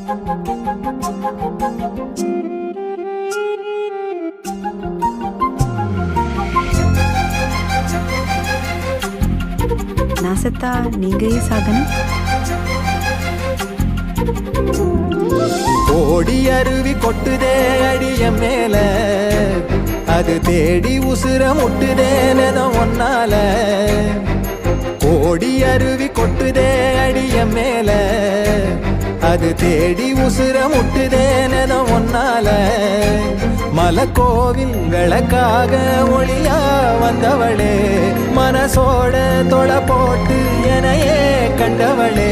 நான் செத்தா நீங்க ஏன் சாகணும்? ஓடி அருவி கொட்டுதே அடிய மேல, அது தேடி உசுர முட்டுதேன ஒன்னால. ஓடி அருவி கொட்டுதே அடிய மேல, அது தேடி உசுர முட்டுதேன ஒன்னால. மலக்கோவில் விளக்காக ஒளியா வந்தவளே, மனசோட தொட போட்டு எனையே கண்டவளே.